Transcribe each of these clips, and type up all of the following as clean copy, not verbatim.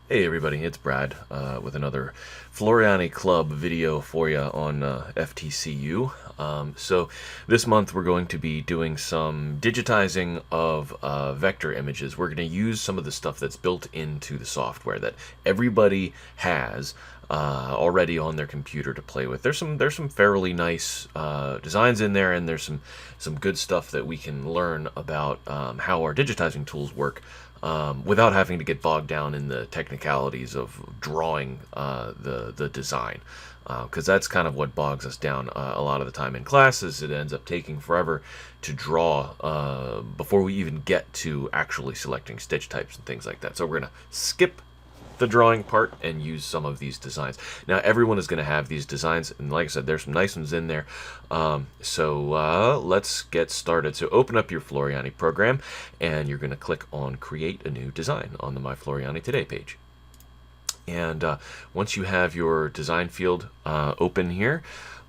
Hey everybody, it's Brad with another Floriani Club video for you on FTCU. So this month we're going to be doing some digitizing of vector images. We're going to use some of the stuff that's built into the software that everybody has already on their computer to play with. There's some fairly nice designs in there, and there's some good stuff that we can learn about how our digitizing tools work without having to get bogged down in the technicalities of drawing the design, because that's kind of what bogs us down a lot of the time in classes. It ends up taking forever to draw before we even get to actually selecting stitch types and things like that. So we're gonna skip the drawing part and use some of these designs. Now everyone is going to have these designs, and like I said, there's some nice ones in there. So let's get started. So open up your Floriani program, and you're going to click on Create a New Design on the My Floriani Today page. And once you have your design field open here,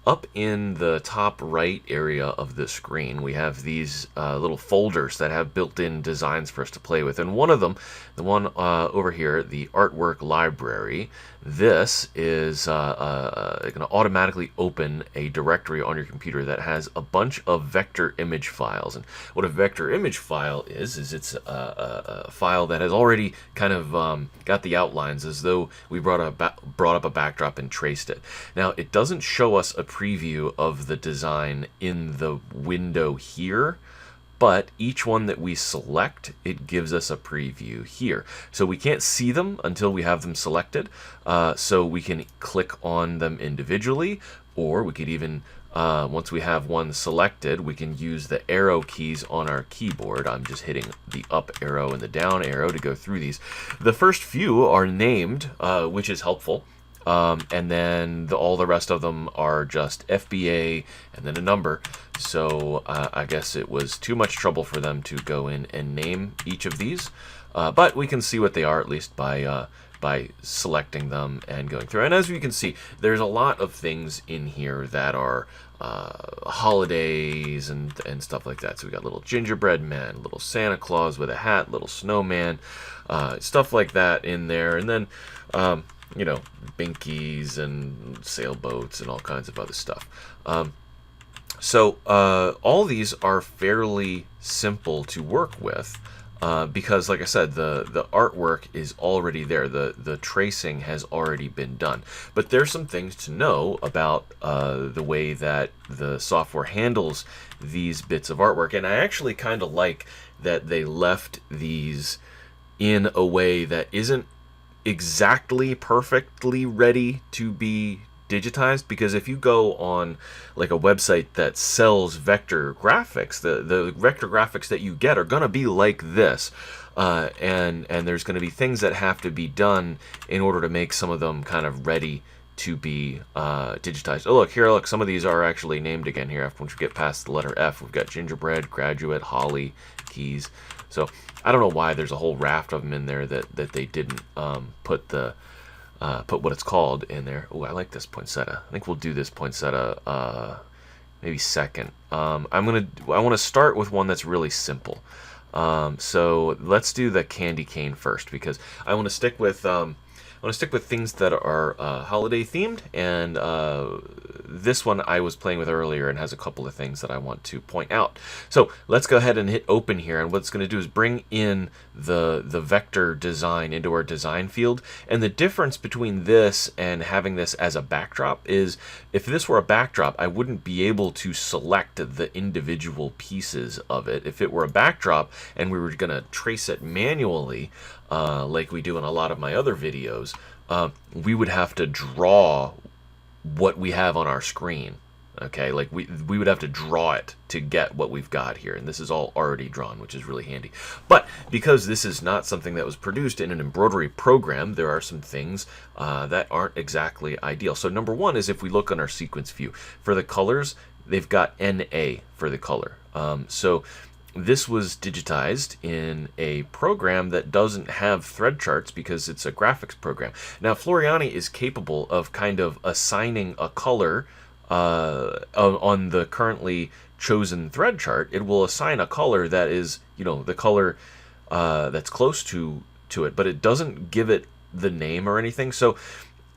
up in the top right area of the screen, we have these little folders that have built-in designs for us to play with. And one of them, the one over here, the artwork library, this is going to automatically open a directory on your computer that has a bunch of vector image files. And what a vector image file is it's a file that has already kind of got the outlines, as though we brought up a backdrop and traced it. Now, it doesn't show us a preview of the design in the window here, but each one that we select, it gives us a preview here. So we can't see them until we have them selected, so we can click on them individually, or we could even, once we have one selected, we can use the arrow keys on our keyboard. I'm just hitting the up arrow and the down arrow to go through these. The first few are named, which is helpful. And then all the rest of them are just FBA and then a number. So I guess it was too much trouble for them to go in and name each of these. But we can see what they are, at least by selecting them and going through. And as you can see, there's a lot of things in here that are holidays and stuff like that. So we got little gingerbread man, little Santa Claus with a hat, little snowman, stuff like that in there. And then you know, binkies and sailboats and all kinds of other stuff. So all these are fairly simple to work with because, like I said, the artwork is already there. The tracing has already been done. But there's some things to know about the way that the software handles these bits of artwork. And I actually kind of like that they left these in a way that isn't exactly perfectly ready to be digitized, because if you go on like a website that sells vector graphics, the vector graphics that you get are going to be like this, and there's going to be things that have to be done in order to make some of them kind of ready to be digitized. Oh, look, some of these are actually named again here. Once we get past the letter F, we've got gingerbread, graduate, holly, keys. So I don't know why there's a whole raft of them in there that they didn't put what it's called in there. Oh, I like this poinsettia. I think we'll do this poinsettia maybe second. I want to start with one that's really simple. So let's do the candy cane first, because I want to stick with things that are holiday themed, and this one I was playing with earlier and has a couple of things that I want to point out. So let's go ahead and hit open here, and what it's going to do is bring in the vector design into our design field. And the difference between this and having this as a backdrop is, if this were a backdrop, I wouldn't be able to select the individual pieces of it. If it were a backdrop and we were going to trace it manually, like we do in a lot of my other videos, we would have to draw what we have on our screen. Okay, like we would have to draw it to get what we've got here, and this is all already drawn, which is really handy. But because this is not something that was produced in an embroidery program, there are some things that aren't exactly ideal. So number one is, if we look on our sequence view, for the colors, they've got NA for the color. So this was digitized in a program that doesn't have thread charts because it's a graphics program. Now, Floriani is capable of kind of assigning a color on the currently chosen thread chart. It will assign a color that is, the color that's close to it, but it doesn't give it the name or anything. So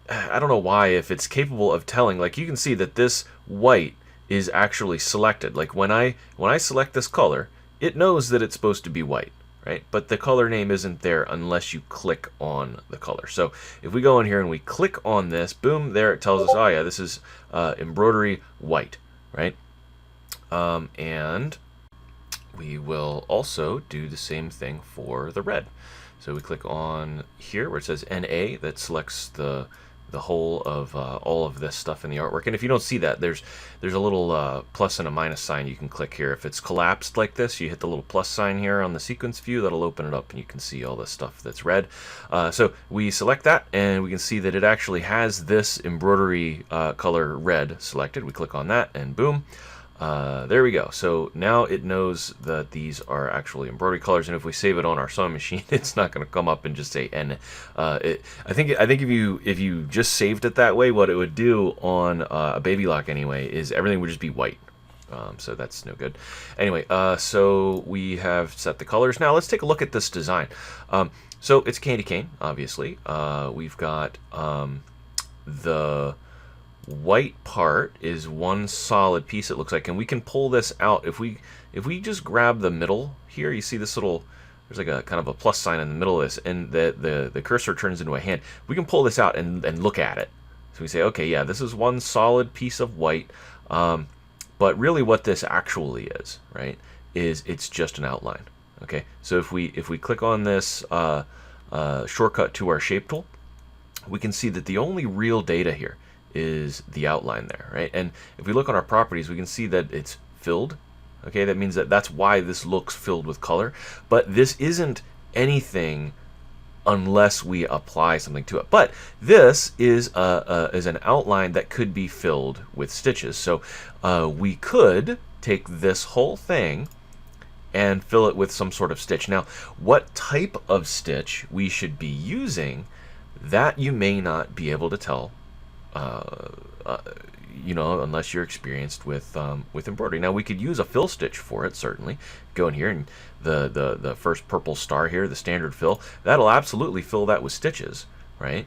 I don't know why, if it's capable of telling, like you can see that this white is actually selected. Like when I select this color, it knows that it's supposed to be white, right? But the color name isn't there unless you click on the color. So if we go in here and we click on this, boom, there it tells us, oh yeah, this is embroidery white, right? And we will also do the same thing for the red. So we click on here where it says NA, that selects the whole of all of this stuff in the artwork. And if you don't see that, there's a little plus and a minus sign you can click here. If it's collapsed like this, you hit the little plus sign here on the sequence view, that'll open it up and you can see all the stuff that's red. So we select that and we can see that it actually has this embroidery color red selected. We click on that and boom. There we go. So now it knows that these are actually embroidery colors, and if we save it on our sewing machine, it's not going to come up and just say N. I think if you just saved it that way, what it would do on a baby lock anyway is everything would just be white. So that's no good. Anyway, so we have set the colors. Now let's take a look at this design. So it's candy cane, obviously. We've got the white part is one solid piece, it looks like, and we can pull this out. If we just grab the middle here, you see this little, there's like a kind of a plus sign in the middle of this, and the cursor turns into a hand. We can pull this out and look at it. So we say, okay, yeah, this is one solid piece of white, but really what this actually is, right, is it's just an outline. Okay, so if we click on this shortcut to our shape tool, we can see that the only real data here is the outline there, right? And if we look on our properties, we can see that it's filled. Okay, that means that's why this looks filled with color, but this isn't anything unless we apply something to it. But this is an outline that could be filled with stitches. So we could take this whole thing and fill it with some sort of stitch. Now, what type of stitch we should be using, that you may not be able to tell, you know, unless you're experienced with embroidery. Now we could use a fill stitch for it, certainly. Go in here and the first purple star here, the standard fill, that'll absolutely fill that with stitches, right?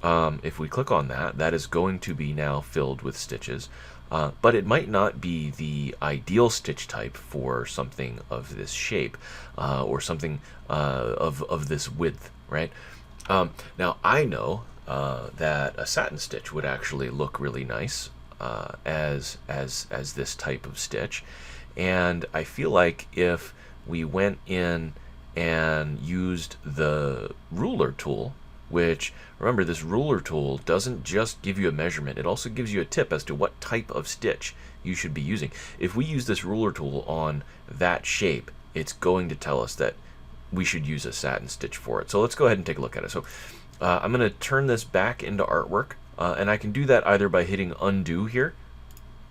If we click on that, that is going to be now filled with stitches, but it might not be the ideal stitch type for something of this shape, or something of this width, right? Now I know that a satin stitch would actually look really nice as this type of stitch, and I feel like if we went in and used the ruler tool, which, remember, this ruler tool doesn't just give you a measurement, it also gives you a tip as to what type of stitch you should be using. If we use this ruler tool on that shape, it's going to tell us that we should use a satin stitch for it. So let's go ahead and take a look at it. So I'm going to turn this back into artwork, and I can do that either by hitting undo here.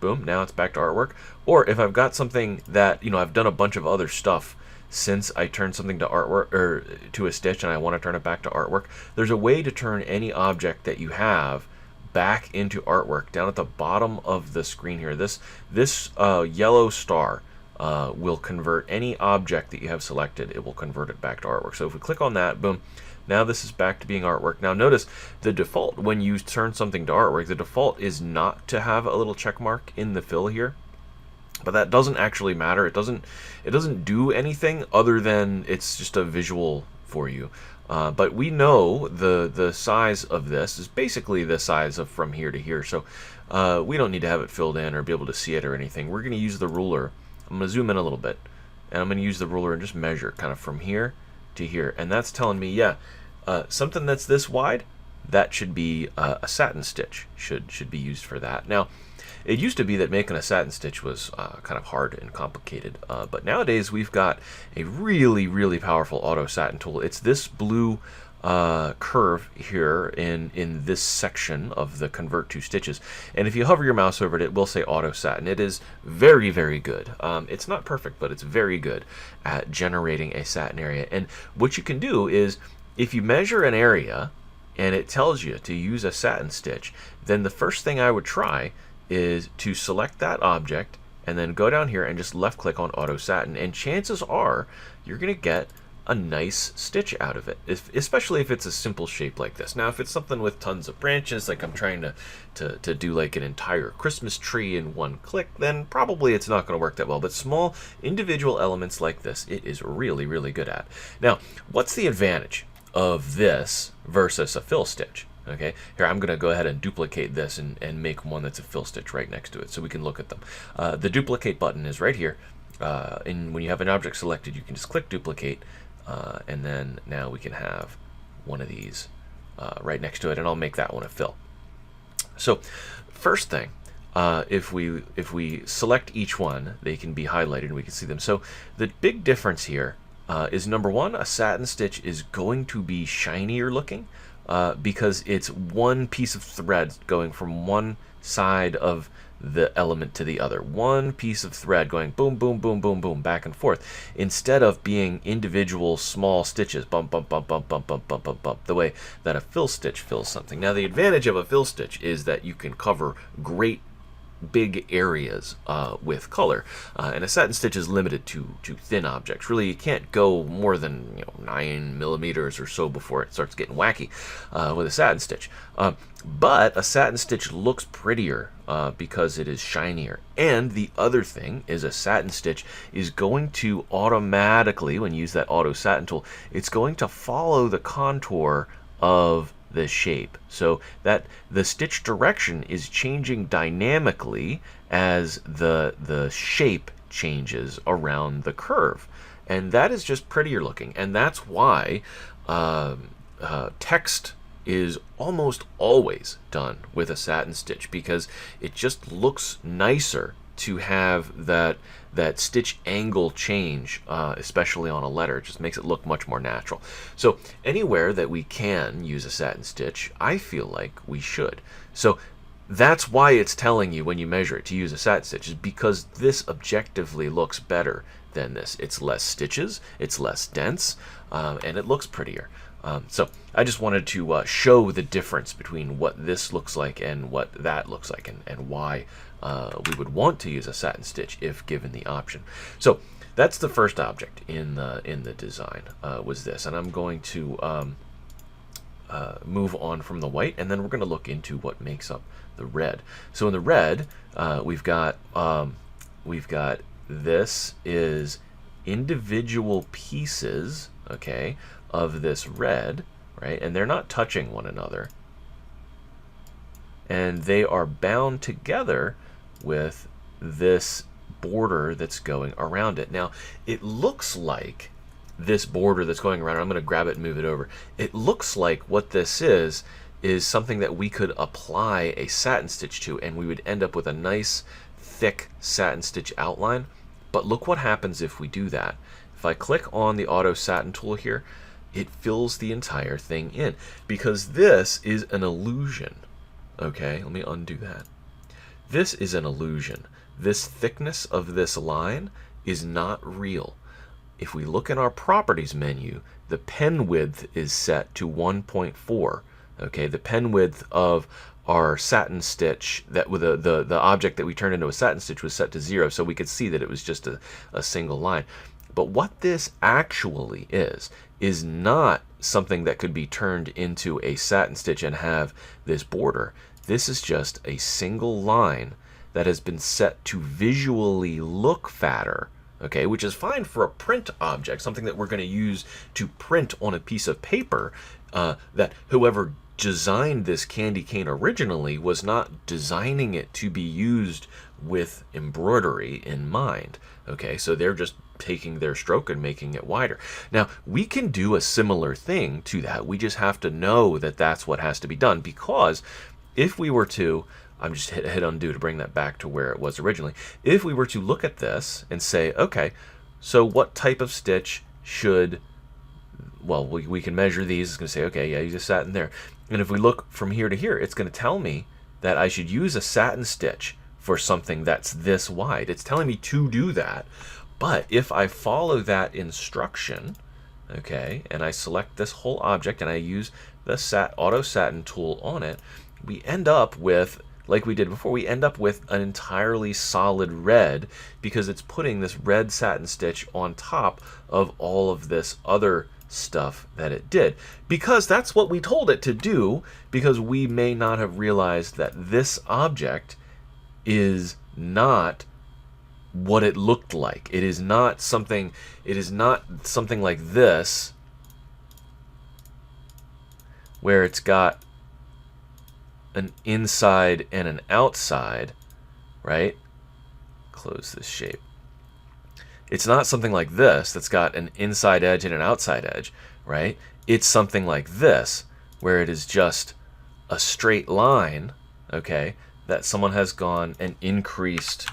Boom, now it's back to artwork. Or if I've got something that, you know, I've done a bunch of other stuff since I turned something to artwork, or to a stitch, and I want to turn it back to artwork, there's a way to turn any object that you have back into artwork. Down at the bottom of the screen here, this yellow star will convert any object that you have selected, it will convert it back to artwork. So if we click on that, boom, now this is back to being artwork. Now notice the default when you turn something to artwork, the default is not to have a little check mark in the fill here. But that doesn't actually matter. It doesn't do anything other than it's just a visual for you. But we know the size of this is basically the size of from here to here. So we don't need to have it filled in or be able to see it or anything. We're going to use the ruler. I'm going to zoom in a little bit, and I'm going to use the ruler and just measure kind of from here to here. And that's telling me, yeah, something that's this wide, that should be a satin stitch. Should be used for that. Now, it used to be that making a satin stitch was kind of hard and complicated, but nowadays we've got a really, really powerful auto satin tool. It's this blue curve here in this section of the convert to stitches, and if you hover your mouse over it, it will say auto satin. It is very, very good. It's not perfect, but it's very good at generating a satin area. And what you can do is, if you measure an area and it tells you to use a satin stitch, then the first thing I would try is to select that object and then go down here and just left click on auto satin, and chances are you're going to get a nice stitch out of it, especially if it's a simple shape like this. Now, if it's something with tons of branches, like I'm trying to do like an entire Christmas tree in one click, then probably it's not going to work that well. But small individual elements like this, it is really, really good at. Now, what's the advantage of this versus a fill stitch? Okay, here I'm going to go ahead and duplicate this and make one that's a fill stitch right next to it so we can look at them. The duplicate button is right here. And when you have an object selected, you can just click duplicate, and then now we can have one of these right next to it, and I'll make that one a fill. So first thing, if we select each one, they can be highlighted and we can see them. So the big difference here is, number one, a satin stitch is going to be shinier looking because it's one piece of thread going from one side of the element to the other. One piece of thread going boom, boom, boom, boom, boom, back and forth, instead of being individual small stitches, bump, bump, bump, bump, bump, bump, bump, bump, bump, the way that a fill stitch fills something. Now, the advantage of a fill stitch is that you can cover great big areas with color, and a satin stitch is limited to thin objects. Really, you can't go more than 9 millimeters or so before it starts getting wacky with a satin stitch. But a satin stitch looks prettier because it is shinier. And the other thing is, a satin stitch is going to automatically, when you use that auto satin tool, it's going to follow the contour of the shape, so that the stitch direction is changing dynamically as the shape changes around the curve, and that is just prettier looking. And that's why text is almost always done with a satin stitch, because it just looks nicer to have that stitch angle change, especially on a letter. It just makes it look much more natural. So anywhere that we can use a satin stitch, I feel like we should. So that's why it's telling you when you measure it to use a satin stitch, is because this objectively looks better than this. It's less stitches, it's less dense, and it looks prettier. So I just wanted to show the difference between what this looks like and what that looks like, and why we would want to use a satin stitch if given the option. So that's the first object in the design, was this, and I'm going to move on from the white, and then we're going to look into what makes up the red. So in the red, we've got this is individual pieces, okay, of this red, right, and they're not touching one another, and they are bound together with this border that's going around it. Now, it looks like this border that's going around, I'm going to grab it and move it over. It looks like what this is something that we could apply a satin stitch to, and we would end up with a nice thick satin stitch outline. But look what happens if we do that. If I click on the auto satin tool here, it fills the entire thing in, because this is an illusion. Okay, let me undo that. This is an illusion. This thickness of this line is not real. If we look in our properties menu, the pen width is set to 1.4. Okay, the pen width of our satin stitch, that with the object that we turned into a satin stitch, was set to 0, so we could see that it was just a single line. But what this actually is not something that could be turned into a satin stitch and have this border. This is just a single line that has been set to visually look fatter, okay, which is fine for a print object, something that we're going to use to print on a piece of paper, that whoever designed this candy cane originally was not designing it to be used with embroidery in mind. Okay, so they're just taking their stroke and making it wider. Now, we can do a similar thing to that. We just have to know that that's what has to be done, because if we were to, I'm just hit undo to bring that back to where it was originally. If we were to look at this and say, okay, so what type of stitch should, well, we can measure these. It's going to say, okay, yeah, you just satin there. And if we look from here to here, it's going to tell me that I should use a satin stitch for something that's this wide. It's telling me to do that. But if I follow that instruction, okay, and I select this whole object and I use the auto satin tool on it, we end up with like we did before, we end up with an entirely solid red because it's putting this red satin stitch on top of all of this other stuff that it did, because that's what we told it to do, because we may not have realized that this object is not what it looked like. It is not something like this, where it's got an inside and an outside, right? Close this shape. It's not something like this that's got an inside edge and an outside edge, right? It's something like this, where it is just a straight line, okay, that someone has gone and increased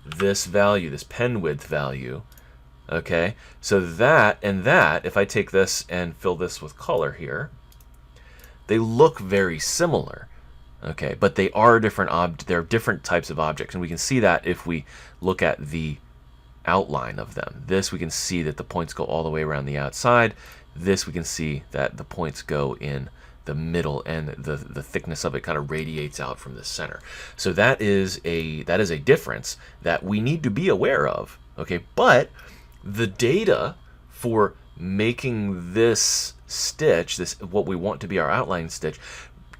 this value, this pen width value, okay? So that and that, if I take this and fill this with color here, they look very similar, okay? But they are different they're different types of objects, and we can see that if we look at the outline of them. This, we can see that the points go all the way around the outside. This, we can see that the points go in the middle, and the thickness of it kind of radiates out from the center. So that is a difference that we need to be aware of, okay? But the data for making this stitch, this what we want to be our outline stitch,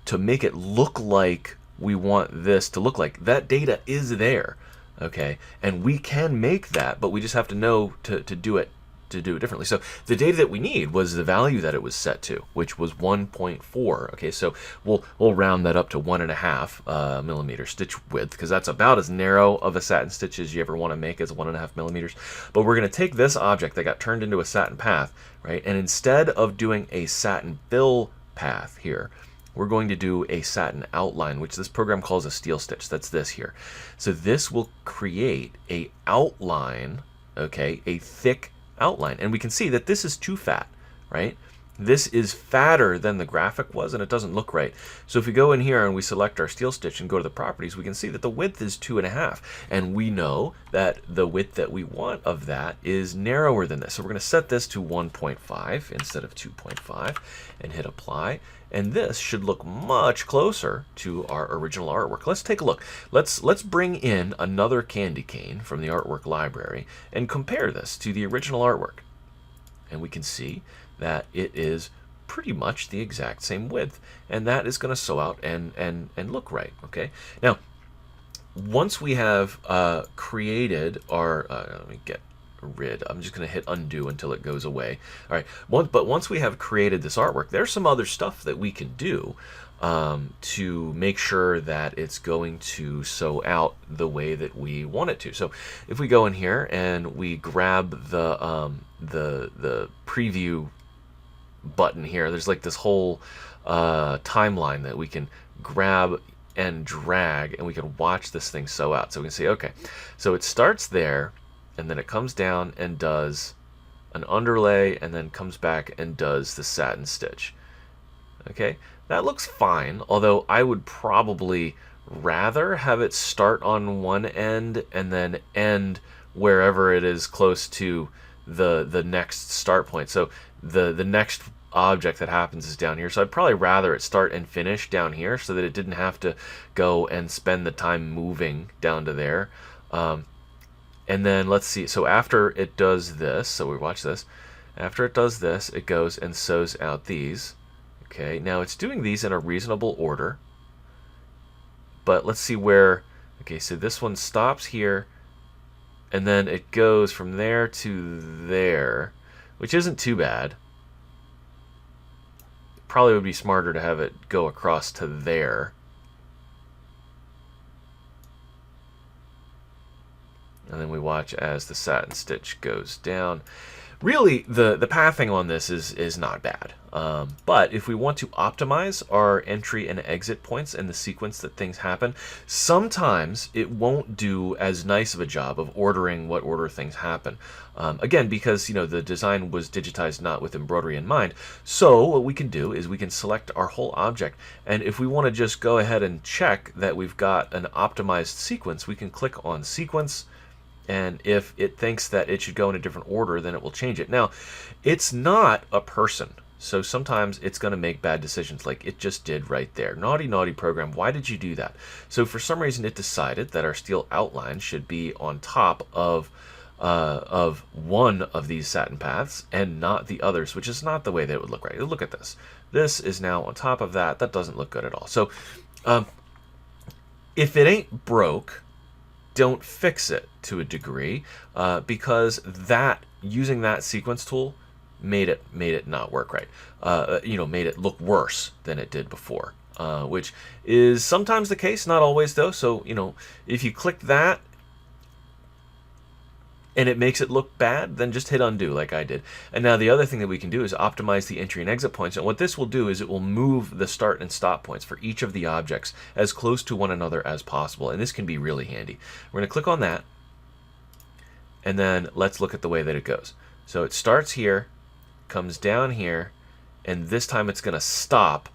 to make it look like we want this to look like, that data is there, okay? And we can make that, but we just have to know to do it differently. So the data that we need was the value that it was set to, which was 1.4. Okay, so we'll round that up to 1.5 millimeter stitch width, because that's about as narrow of a satin stitch as you ever want to make, as 1.5 millimeters. But we're going to take this object that got turned into a satin path, right? And instead of doing a satin fill path here, we're going to do a satin outline, which this program calls a steel stitch. That's this here. So this will create a outline, okay, a thick outline. And we can see that this is too fat, right? This is fatter than the graphic was, and it doesn't look right. So if we go in here and we select our steel stitch and go to the properties, we can see that the width is 2.5. And we know that the width that we want of that is narrower than this. So we're going to set this to 1.5 instead of 2.5 and hit apply. And this should look much closer to our original artwork. Let's take a look. Let's bring in another candy cane from the artwork library and compare this to the original artwork. And we can see that it is pretty much the exact same width. And that is going to sew out and look right, okay? Now, once we have created our, let me get rid, I'm just going to hit undo until it goes away. All right, but once we have created this artwork, there's some other stuff that we can do to make sure that it's going to sew out the way that we want it to. So if we go in here and we grab the preview button here, there's like this whole timeline that we can grab and drag, and we can watch this thing sew out. So we can see, okay, so it starts there, and then it comes down and does an underlay, and then comes back and does the satin stitch. Okay, that looks fine, although I would probably rather have it start on one end and then end wherever it is close to the next start point. So the next object that happens is down here, so I'd probably rather it start and finish down here so that it didn't have to go and spend the time moving down to there. And then let's see, so after it does this, so we watch this, after it does this, it goes and sews out these. Okay, now it's doing these in a reasonable order, but let's see where, okay, so this one stops here, and then it goes from there to there, which isn't too bad. Probably would be smarter to have it go across to there. And then we watch as the satin stitch goes down. Really, the pathing on this is not bad. But if we want to optimize our entry and exit points and the sequence that things happen, sometimes it won't do as nice of a job of ordering what order things happen. Again, because the design was digitized not with embroidery in mind. So what we can do is we can select our whole object, and if we want to just go ahead and check that we've got an optimized sequence, we can click on sequence. And if it thinks that it should go in a different order, then it will change it. Now, it's not a person, So sometimes it's going to make bad decisions like it just did right there. Naughty, naughty program, why did you do that? So for some reason it decided that our steel outline should be on top of one of these satin paths and not the others, which is not the way that it would look right. Look at this. This is now on top of that. That doesn't look good at all. So if it ain't broke, don't fix it to a degree, because that using that sequence tool made it not work right. Made it look worse than it did before, which is sometimes the case, not always though. So if you click that and it makes it look bad, then just hit undo like I did. And now the other thing that we can do is optimize the entry and exit points. And what this will do is it will move the start and stop points for each of the objects as close to one another as possible. And this can be really handy. We're going to click on that. And then let's look at the way that it goes. So it starts here, comes down here, and this time it's going to stop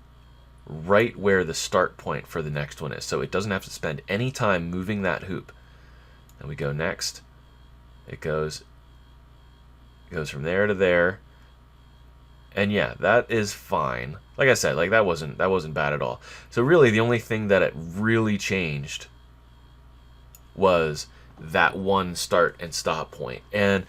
right where the start point for the next one is. So it doesn't have to spend any time moving that hoop. Then we go next. It goes from there to there, and yeah, that is fine. Like I said, like that wasn't bad at all. So really, the only thing that it really changed was that one start and stop point, and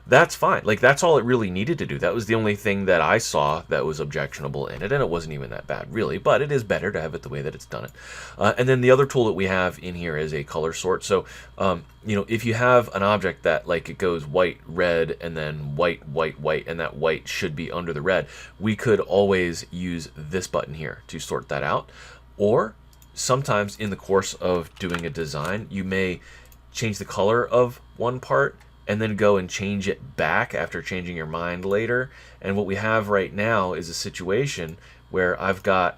that's fine. Like that's all it really needed to do. That was the only thing that I saw that was objectionable in it, and it wasn't even that bad really, but it is better to have it the way that it's done it. And then the other tool that we have in here is a color sort. So if you have an object that like it goes white, red, and then white, white, white, and that white should be under the red, we could always use this button here to sort that out. Or sometimes in the course of doing a design, you may change the color of one part and then go and change it back after changing your mind later. And what we have right now is a situation where I've got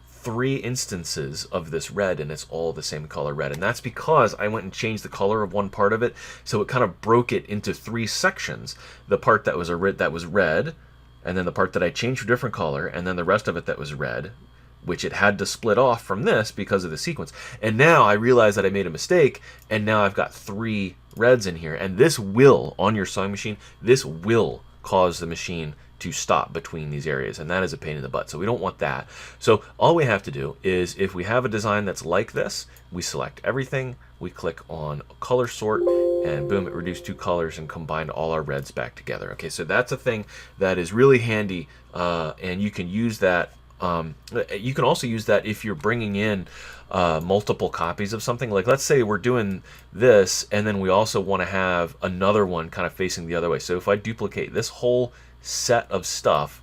3 instances of this red, and it's all the same color red. And that's because I went and changed the color of one part of it, so it kind of broke it into 3 sections. The part that was red, and then the part that I changed to a different color, and then the rest of it that was red, which it had to split off from this because of the sequence. And now I realize that I made a mistake, and now I've got 3 reds in here, and this will, on your sewing machine, this will cause the machine to stop between these areas, and that is a pain in the butt, so we don't want that. So all we have to do is, if we have a design that's like this, we select everything, we click on color sort, and boom, it reduced 2 colors and combined all our reds back together. Okay, so that's a thing that is really handy, and you can use that. You can also use that if you're bringing in multiple copies of something. Like let's say we're doing this and then we also want to have another one kind of facing the other way. So if I duplicate this whole set of stuff,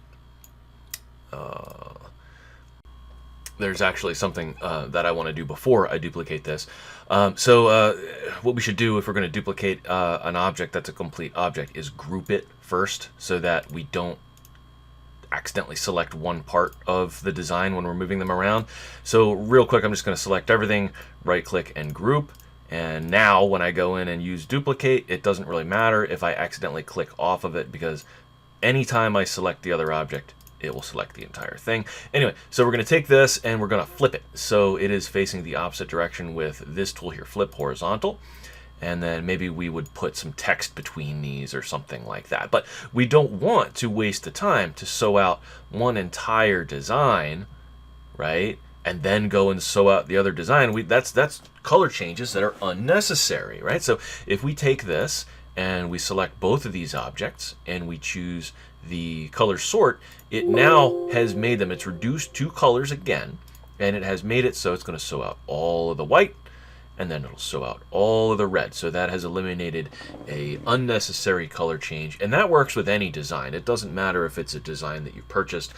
there's actually something that I want to do before I duplicate this. So what we should do if we're going to duplicate an object that's a complete object is group it first, so that we don't accidentally select one part of the design when we're moving them around. So real quick, I'm just going to select everything, right click and group. And now when I go in and use duplicate, it doesn't really matter if I accidentally click off of it, because anytime I select the other object, it will select the entire thing. Anyway, so we're going to take this and we're going to flip it so it is facing the opposite direction with this tool here, flip horizontal. And then maybe we would put some text between these or something like that. But we don't want to waste the time to sew out one entire design, right? And then go and sew out the other design. That's color changes that are unnecessary, right? So if we take this and we select both of these objects and we choose the color sort, it now has made them. It's reduced 2 colors again, and it has made it so it's going to sew out all of the white, and then it'll sew out all of the red. So that has eliminated a unnecessary color change, and that works with any design. It doesn't matter if it's a design that you've purchased.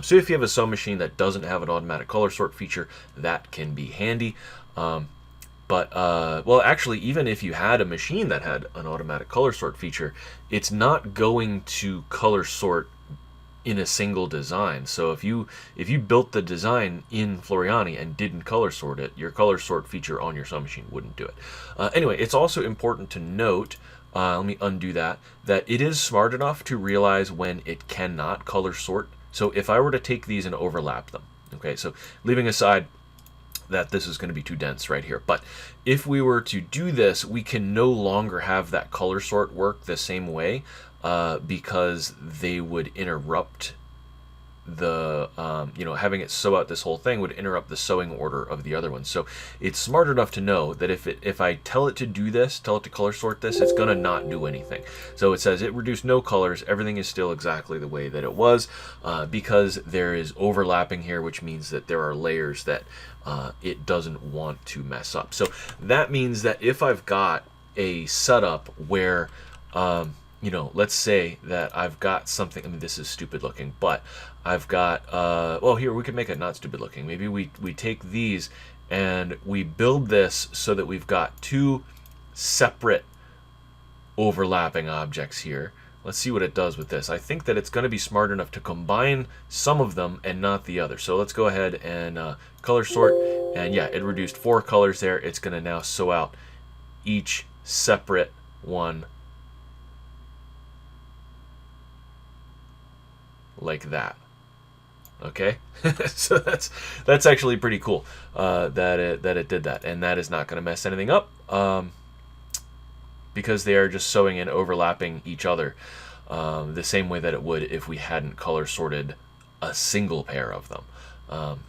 So if you have a sewing machine that doesn't have an automatic color sort feature, that can be handy. Well, actually, even if you had a machine that had an automatic color sort feature, it's not going to color sort in a single design. So if you built the design in Floriani and didn't color sort it, your color sort feature on your sewing machine wouldn't do it. Anyway, it's also important to note, let me undo that it is smart enough to realize when it cannot color sort. So if I were to take these and overlap them, okay, so leaving aside that this is going to be too dense right here, but if we were to do this, we can no longer have that color sort work the same way. because they would interrupt the having it sew out this whole thing would interrupt the sewing order of the other ones. So it's smart enough to know that if I tell it to do this, tell it to color sort this, it's gonna not do anything. So it says it reduced no colors, everything is still exactly the way that it was, because there is overlapping here, which means that there are layers that it doesn't want to mess up. So that means that if I've got a setup where let's say that I've got something, I mean, this is stupid looking, but I've got, well, here, we can make it not stupid looking. Maybe we take these and we build this so that we've got two separate overlapping objects here. Let's see what it does with this. I think that it's going to be smart enough to combine some of them and not the other. So let's go ahead and color sort, and yeah, it reduced 4 colors there. It's going to now sew out each separate one like that. Okay, so that's actually pretty cool that it did that, and that is not going to mess anything up because they are just sewing and overlapping each other the same way that it would if we hadn't color sorted a single pair of them.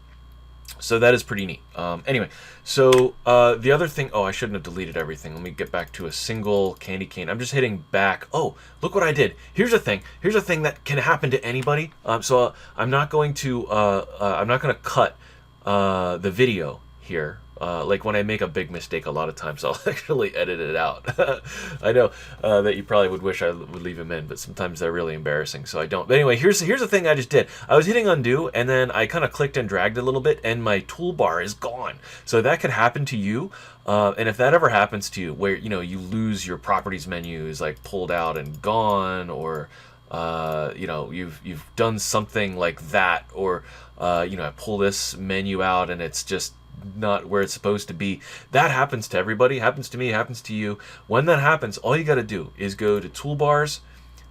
So that is pretty neat. Anyway, so the other thing, oh, I shouldn't have deleted everything. Let me get back to a single candy cane. I'm just hitting back. Oh, look what I did. Here's a thing. Here's a thing that can happen to anybody. So I'm not going to cut the video here. Like when I make a big mistake, a lot of times I'll actually edit it out. I know that you probably would wish I would leave them in, but sometimes they're really embarrassing, so I don't. But anyway, here's the thing I just did. I was hitting undo, and then I kind of clicked and dragged a little bit, and my toolbar is gone. So that could happen to you. And if that ever happens to you, where you lose your properties menu is like pulled out and gone, or you've done something like that, or I pull this menu out and it's just not where it's supposed to be. That happens to everybody. Happens to me. Happens to you. When that happens, all you got to do is go to toolbars,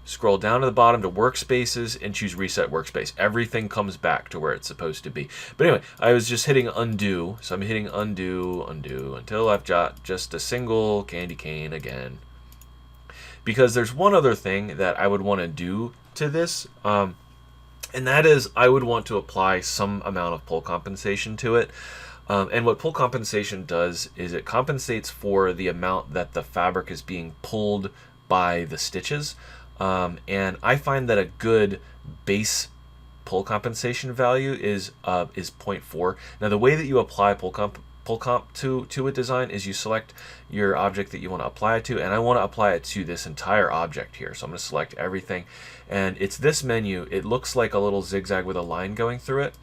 scroll down to the bottom to workspaces, and choose reset workspace. Everything comes back to where it's supposed to be. But anyway, I was just hitting undo, so I'm hitting undo until I've got just a single candy cane again. Because there's one other thing that I would want to do to this, and that is I would want to apply some amount of pull compensation to it. And what pull compensation does is it compensates for the amount that the fabric is being pulled by the stitches. And I find that a good base pull compensation value is 0.4. Now the way that you apply pull comp to a design is you select your object that you want to apply it to, and I want to apply it to this entire object here. So I'm going to select everything, and it's this menu. It looks like a little zigzag with a line going through it,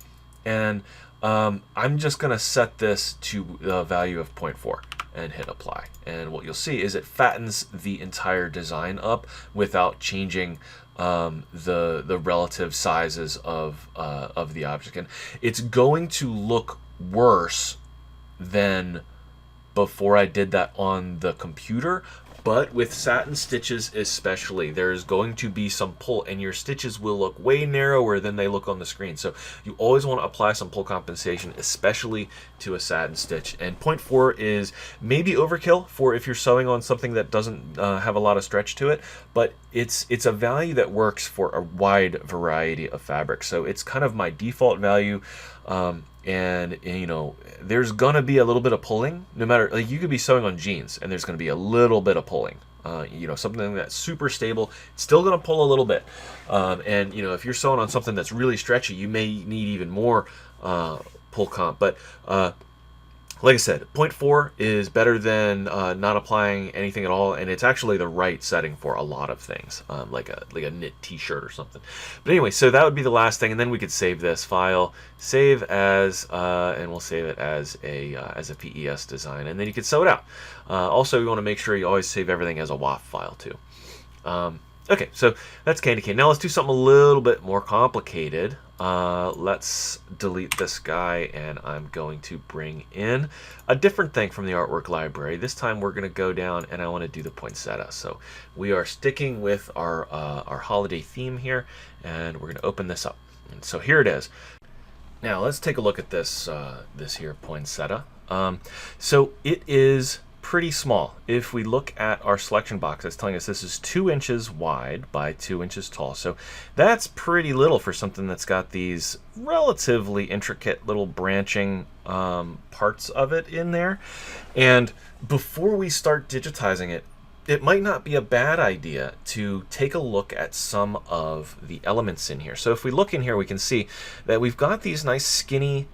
and I'm just going to set this to the value of 0.4 and hit apply. And what you'll see is it fattens the entire design up without changing the relative sizes of the object. And it's going to look worse than before I did that on the computer. But with satin stitches especially, there's going to be some pull, and your stitches will look way narrower than they look on the screen. So you always want to apply some pull compensation, especially to a satin stitch. And 0.4 is maybe overkill for if you're sewing on something that doesn't have a lot of stretch to it, but it's a value that works for a wide variety of fabrics. So it's kind of my default value. And there's gonna be a little bit of pulling, no matter, like, you could be sewing on jeans and there's gonna be a little bit of pulling. Something that's super stable, it's still gonna pull a little bit. And if you're sewing on something that's really stretchy, you may need even more pull comp. But like I said, 0.4 is better than not applying anything at all, and it's actually the right setting for a lot of things, like a knit t-shirt or something. But anyway, so that would be the last thing, and then we could save this file, save as, and we'll save it as a PES design, and then you could sew it out. Also, you want to make sure you always save everything as a WAF file too. Okay, so that's candy cane. Now let's do something a little bit more complicated. Let's delete this guy, and I'm going to bring in a different thing from the artwork library. This time we're going to go down, and I want to do the poinsettia. So we are sticking with our holiday theme here, and we're going to open this up. And so here it is. Now let's take a look at this this here poinsettia. So it is pretty small. If we look at our selection box, it's telling us this is 2 inches wide by 2 inches tall. So that's pretty little for something that's got these relatively intricate little branching parts of it in there. And before we start digitizing it, it might not be a bad idea to take a look at some of the elements in here. So if we look in here, we can see that we've got these nice skinny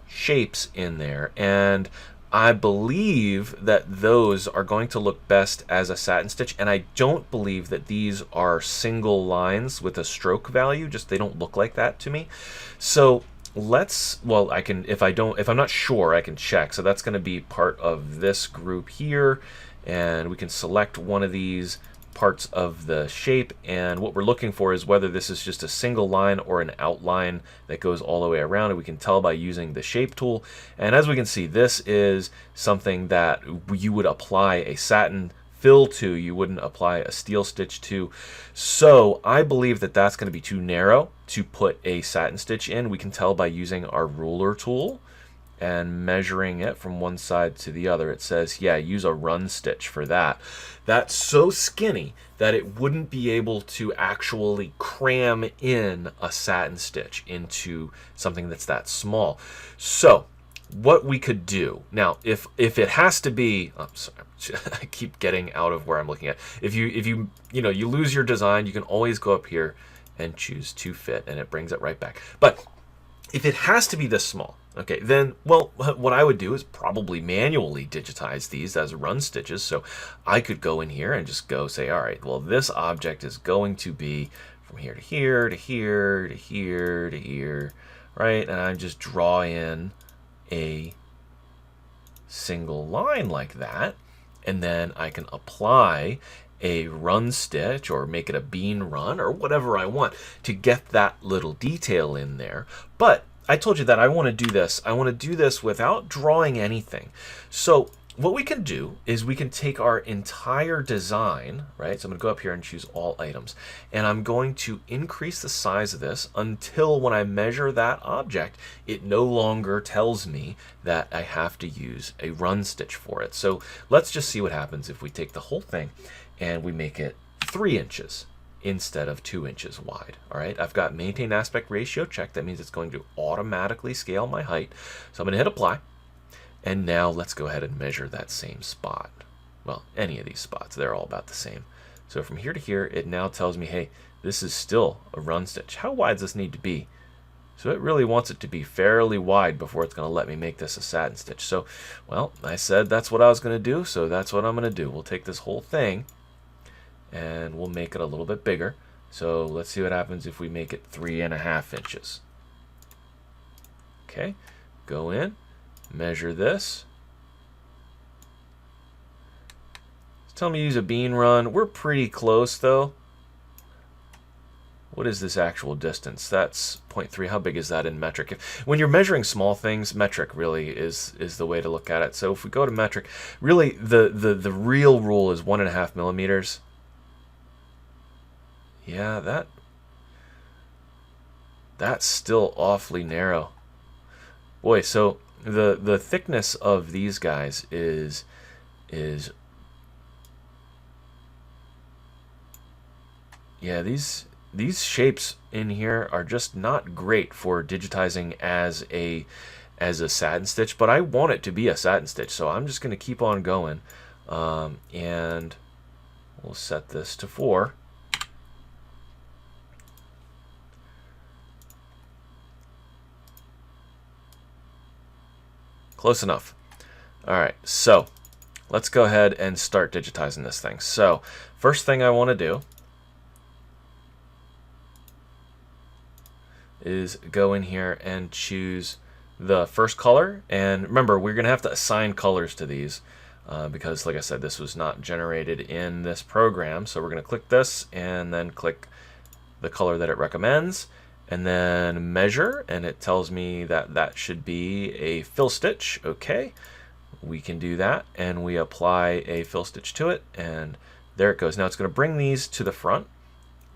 shapes in there, and I believe that those are going to look best as a satin stitch, and I don't believe that these are single lines with a stroke value. Just they don't look like that to me. So well, I can, if I'm not sure, I can check. So that's going to be part of this group here, and we can select one of these parts of the shape, and what we're looking for is whether this is just a single line or an outline that goes all the way around, and we can tell by using the shape tool. And as we can see, this is something that you would apply a satin fill to, you wouldn't apply a steel stitch to. So I believe that that's going to be too narrow to put a satin stitch in. We can tell by using our ruler tool and measuring it from one side to the other. It says, yeah, use a run stitch for that. That's so skinny that it wouldn't be able to actually cram in a satin stitch into something that's that small. So what we could do now, if it has to be, I'm sorry, I keep getting out of where I'm looking at. If you lose your design, you can always go up here and choose to fit, and it brings it right back. But if it has to be this small, okay, then, well, what I would do is probably manually digitize these as run stitches. So I could go in here and just go say, all right, well, this object is going to be from here to here to here to here to here, right? And I just draw in a single line like that, and then I can apply a run stitch or make it a bean run or whatever I want to get that little detail in there. But I told you that I want to do this. I want to do this without drawing anything. So what we can do is we can take our entire design, right? So I'm going to go up here and choose all items, and I'm going to increase the size of this until when I measure that object, it no longer tells me that I have to use a run stitch for it. So let's just see what happens if we take the whole thing and we make it 3 inches instead of 2 inches wide. All right, I've got maintain aspect ratio checked. That means it's going to automatically scale my height. So I'm going to hit apply. And now let's go ahead and measure that same spot. Well, any of these spots, they're all about the same. So from here to here, it now tells me, hey, this is still a run stitch. How wide does this need to be? So it really wants it to be fairly wide before it's going to let me make this a satin stitch. So, well, I said that's what I was going to do, so that's what I'm going to do. We'll take this whole thing and we'll make it a little bit bigger. So let's see what happens if we make it 3.5 inches. Okay, go in, measure this. It's telling me to use a bean run. We're pretty close though. What is this actual distance? That's 0.3. How big is that in metric? When you're measuring small things, metric really is the way to look at it. So if we go to metric, really the real rule is 1.5 millimeters. Yeah, that's still awfully narrow. Boy, so the thickness of these guys is yeah, these shapes in here are just not great for digitizing as a satin stitch, but I want it to be a satin stitch, so I'm just going to keep on going, and we'll set this to 4. Close enough. All right, so let's go ahead and start digitizing this thing. So first thing I want to do is go in here and choose the first color. And remember, we're going to have to assign colors to these because, like I said, this was not generated in this program. So we're going to click this and then click the color that it recommends, and then measure, and it tells me that that should be a fill stitch. Okay, we can do that, and we apply a fill stitch to it, and there it goes. Now it's going to bring these to the front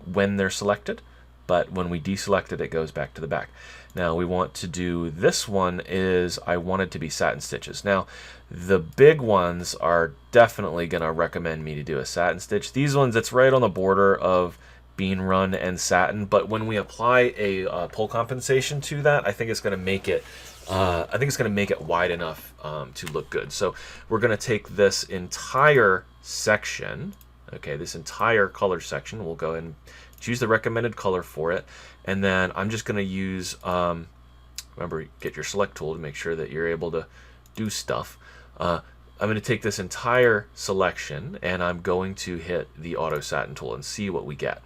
when they're selected. but when we deselect it, it goes back to the back. Now we want to do this one is I want it to be satin stitches. Now the big ones are definitely going to recommend me to do a satin stitch. These ones, it's right on the border of bean run and satin, but when we apply a pull compensation to that, I think it's going to make it wide enough to look good. So we're going to take this entire section, okay, this entire color section. We'll go ahead and choose the recommended color for it, and then I'm just going to use, remember, get your select tool to make sure that you're able to do stuff. I'm going to take this entire selection, and I'm going to hit the auto satin tool and see what we get.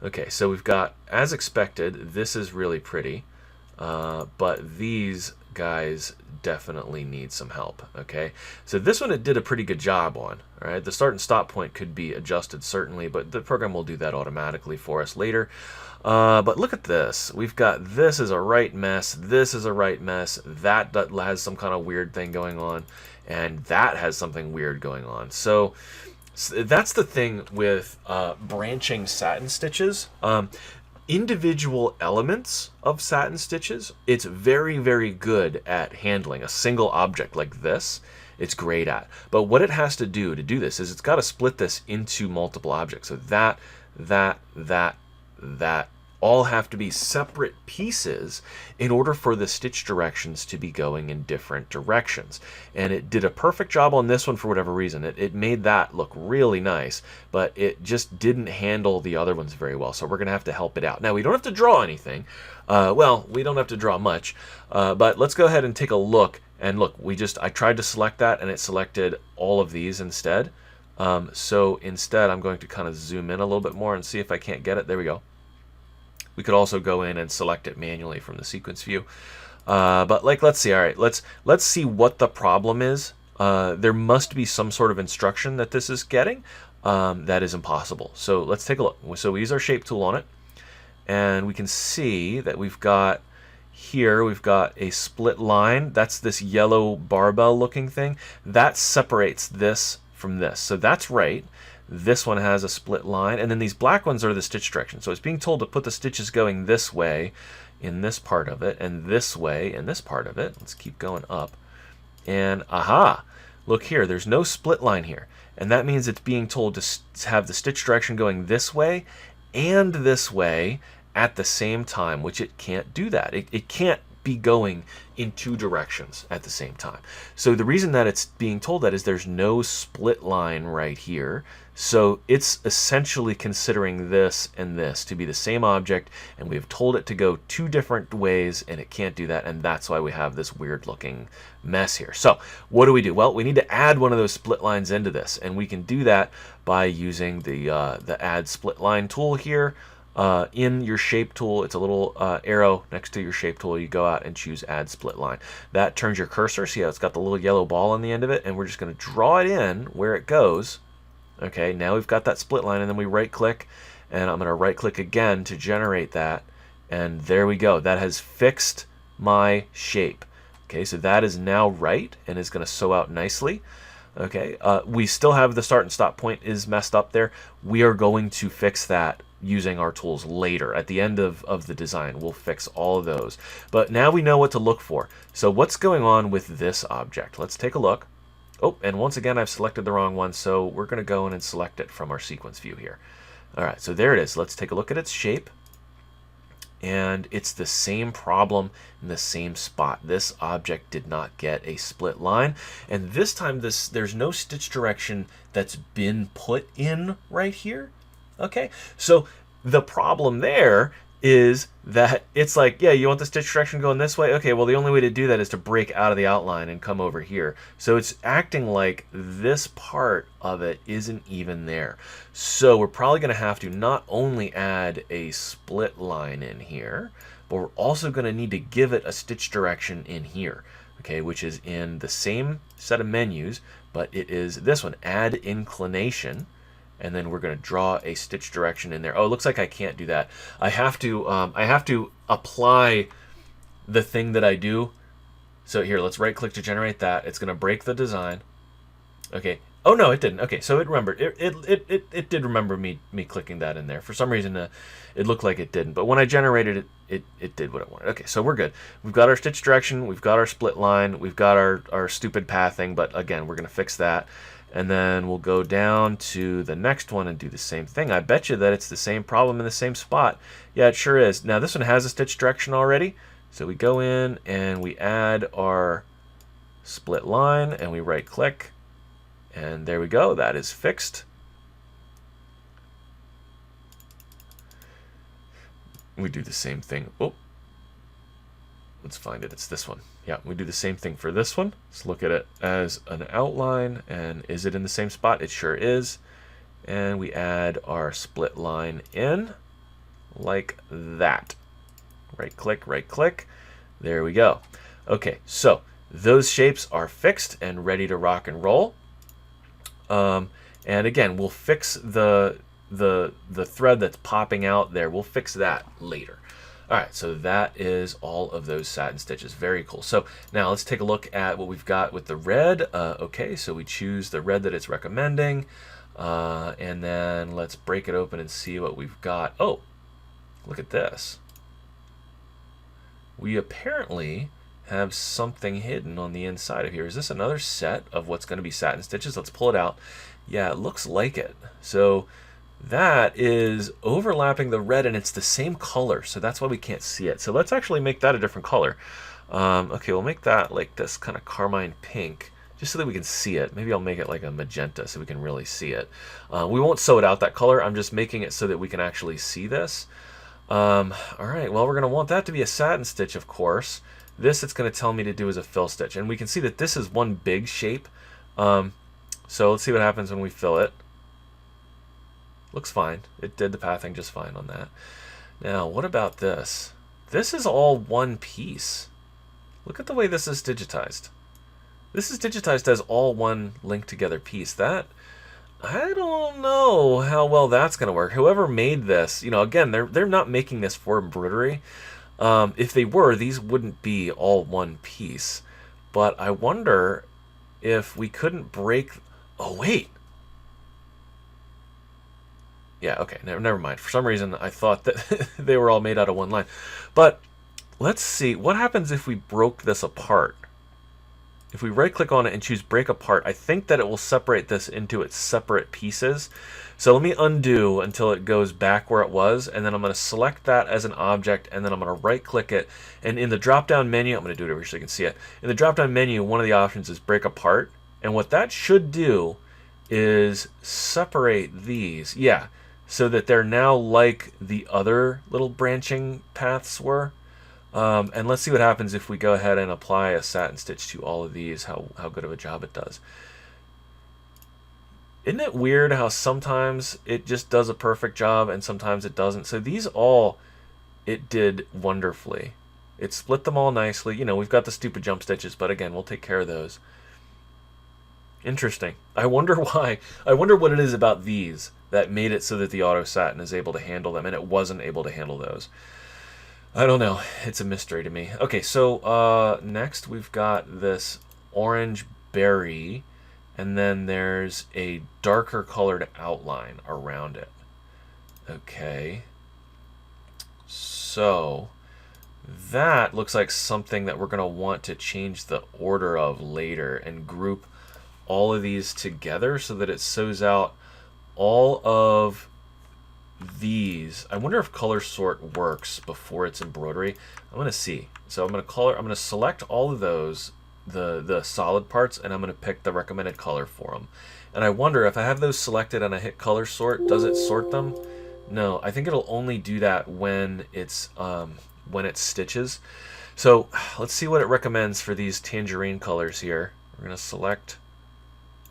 Okay, so we've got, as expected, this is really pretty, but these guys definitely need some help. Okay, so this one it did a pretty good job on. All right, the start and stop point could be adjusted certainly, but the program will do that automatically for us later. But look at this. We've got this is a right mess, this is a right mess, that has some kind of weird thing going on, and that has something weird going on. So that's the thing with branching satin stitches. Individual elements of satin stitches, it's very, very good at handling. A single object like this, it's great at. But what it has to do this is it's got to split this into multiple objects. So that all have to be separate pieces in order for the stitch directions to be going in different directions. And it did a perfect job on this one for whatever reason. It made that look really nice, but it just didn't handle the other ones very well. So we're going to have to help it out. Now, we don't have to draw anything. Well, we don't have to draw much, but let's go ahead and take a look. And look, I tried to select that, and it selected all of these instead. So instead, I'm going to kind of zoom in a little bit more and see if I can't get it. There we go. We could also go in and select it manually from the sequence view. But let's see. All right, let's see what the problem is. There must be some sort of instruction that this is getting that is impossible. So let's take a look. So we use our shape tool on it, and we can see that we've got a split line. That's this yellow barbell looking thing. That separates this from this. So that's right. This one has a split line, and then these black ones are the stitch directions. So it's being told to put the stitches going this way in this part of it, and this way in this part of it. Let's keep going up. And aha, look here, there's no split line here. And that means it's being told to have the stitch direction going this way and this way at the same time, which it can't do that. It can't be going in two directions at the same time. So the reason that it's being told that is there's no split line right here. So it's essentially considering this and this to be the same object, and we've told it to go two different ways, and it can't do that, and that's why we have this weird looking mess here. So what do? Well, we need to add one of those split lines into this, and we can do that by using the add split line tool here. In your shape tool, it's a little arrow next to your shape tool. You go out and choose add split line. That turns your cursor. See how it's got the little yellow ball on the end of it, and we're just going to draw it in where it goes. Okay, now we've got that split line, and then we right click, and I'm going to right click again to generate that, and there we go. That has fixed my shape. Okay, so that is now right and is going to sew out nicely. Okay, we still have the start and stop point is messed up there. We are going to fix that using our tools later. At the end of the design, we'll fix all of those. But now we know what to look for. So what's going on with this object? Let's take a look. Oh, and once again, I've selected the wrong one, so we're going to go in and select it from our sequence view here. All right, so there it is. Let's take a look at its shape. And it's the same problem in the same spot. This object did not get a split line. And this time, there's no stitch direction that's been put in right here. Okay, so the problem there is that it's like, yeah, you want the stitch direction going this way? Okay, well, the only way to do that is to break out of the outline and come over here. So it's acting like this part of it isn't even there. So we're probably going to have to not only add a split line in here, but we're also going to need to give it a stitch direction in here, okay, which is in the same set of menus, but it is this one, add inclination. And then we're going to draw a stitch direction in there. Oh, it looks like I can't do that. I have to apply the thing that I do. So here, let's right click to generate that. It's going to break the design. Okay, Oh no, it didn't. Okay, so it remembered. It did remember me clicking that in there. For some reason, it looked like it didn't. But when I generated it, it did what it wanted. Okay, so we're good. We've got our stitch direction. We've got our split line. We've got our stupid pathing. But again, we're gonna fix that, and then we'll go down to the next one and do the same thing. I bet you that it's the same problem in the same spot. Yeah, it sure is. Now this one has a stitch direction already. So we go in and we add our split line and we right click. And there we go, that is fixed. We do the same thing. Oh, let's find it. It's this one. Yeah, we do the same thing for this one. Let's look at it as an outline. And is it in the same spot? It sure is. And we add our split line in like that. Right click, right click. There we go. Okay, so those shapes are fixed and ready to rock and roll. And again, we'll fix the thread that's popping out there. We'll fix that later. All right, so that is all of those satin stitches. Very cool. So now let's take a look at what we've got with the red. Okay, so we choose the red that it's recommending. And then let's break it open and see what we've got. Oh, look at this. We apparently have something hidden on the inside of here. Is this another set of what's going to be satin stitches? Let's pull it out. Yeah, it looks like it. So that is overlapping the red, and it's the same color, so that's why we can't see it. So let's actually make that a different color. Okay, we'll make that like this kind of carmine pink, just so that we can see it. Maybe I'll make it like a magenta so we can really see it. We won't sew it out that color. I'm just making it so that we can actually see this. All right, well, we're going to want that to be a satin stitch, of course. This it's going to tell me to do as a fill stitch, and we can see that this is one big shape. So let's see what happens when we fill it. Looks fine. It did the pathing just fine on that. Now, what about this? This is all one piece. Look at the way this is digitized. This is digitized as all one linked together piece. That, I don't know how well that's going to work. Whoever made this, you know, again, they're not making this for embroidery. If they were, these wouldn't be all one piece. But I wonder if we couldn't break... Oh, wait. Yeah, okay, never mind. For some reason, I thought that they were all made out of one line. But let's see. What happens if we broke this apart? If we right-click on it and choose Break Apart, I think that it will separate this into its separate pieces. So let me undo until it goes back where it was, and then I'm going to select that as an object, and then I'm going to right-click it. And in the drop-down menu, I'm going to do it over so you can see it. In the drop-down menu, one of the options is Break Apart. And what that should do is separate these. Yeah, so that they're now like the other little branching paths were. And let's see what happens if we go ahead and apply a satin stitch to all of these, how good of a job it does. Isn't it weird how sometimes it just does a perfect job and sometimes it doesn't? So these all, it did wonderfully. It split them all nicely. You know, we've got the stupid jump stitches, but again, we'll take care of those. Interesting. I wonder why. I wonder what it is about these that made it so that the auto satin is able to handle them and it wasn't able to handle those. I don't know. It's a mystery to me. Okay, so next we've got this orange berry, and then there's a darker colored outline around it. Okay. So that looks like something that we're going to want to change the order of later and group all of these together so that it sews out all of these. I wonder if color sort works before it's embroidery. I'm going to see. So I'm going to select all of those, the solid parts, and I'm going to pick the recommended color for them. And I wonder if I have those selected and I hit color sort, does it sort them? No, I think it'll only do that when it's stitches. So let's see what it recommends for these tangerine colors here. We're going to select.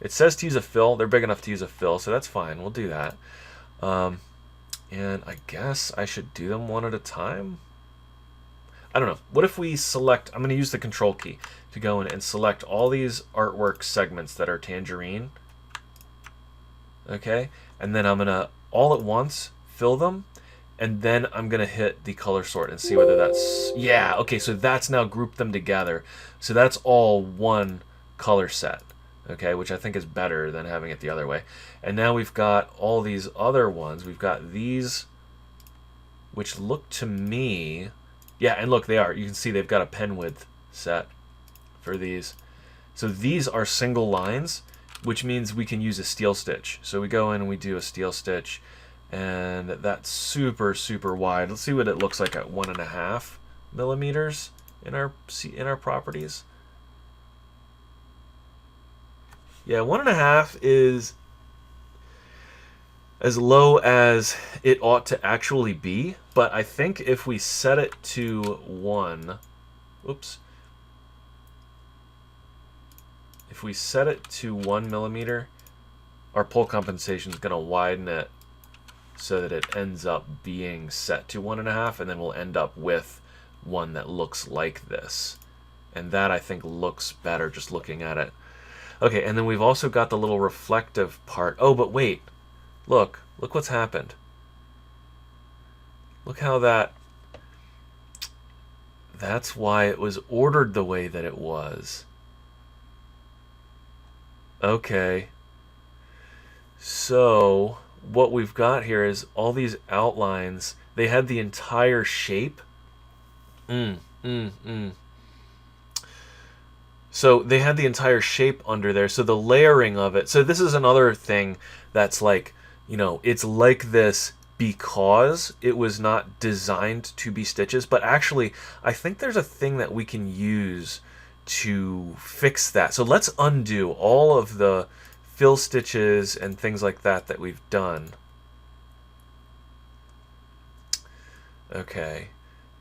It says to use a fill. They're big enough to use a fill, so that's fine. We'll do that. And I guess I should do them one at a time. I don't know. What if we select, I'm going to use the control key to go in and select all these artwork segments that are tangerine. Okay. And then I'm going to, all at once, fill them. And then I'm going to hit the color sort and see whether that's, yeah. Okay. So that's now grouped them together. So that's all one color set. okay, which I think is better than having it the other way. And now we've got all these other ones. We've got these, which look to me, yeah, and look, they are. You can see they've got a pen width set for these. So these are single lines, which means we can use a steel stitch. So we go in and we do a steel stitch, and that's super, super wide. Let's see what it looks like at 1.5 millimeters in our properties. Yeah, 1.5 is as low as it ought to actually be, but I think if we set it to 1, oops, if we set it to 1 millimeter, our pull compensation is going to widen it so that it ends up being set to 1.5, and then we'll end up with one that looks like this. And that, I think, looks better just looking at it. Okay, and then we've also got the little reflective part. Oh, but wait. Look what's happened. Look how that's why it was ordered the way that it was. Okay. So, what we've got here is all these outlines. They had the entire shape. So they had the entire shape under there. So the layering of it. So this is another thing that's like, it's like this because it was not designed to be stitches. But actually, I think there's a thing that we can use to fix that. So let's undo all of the fill stitches and things like that we've done. Okay.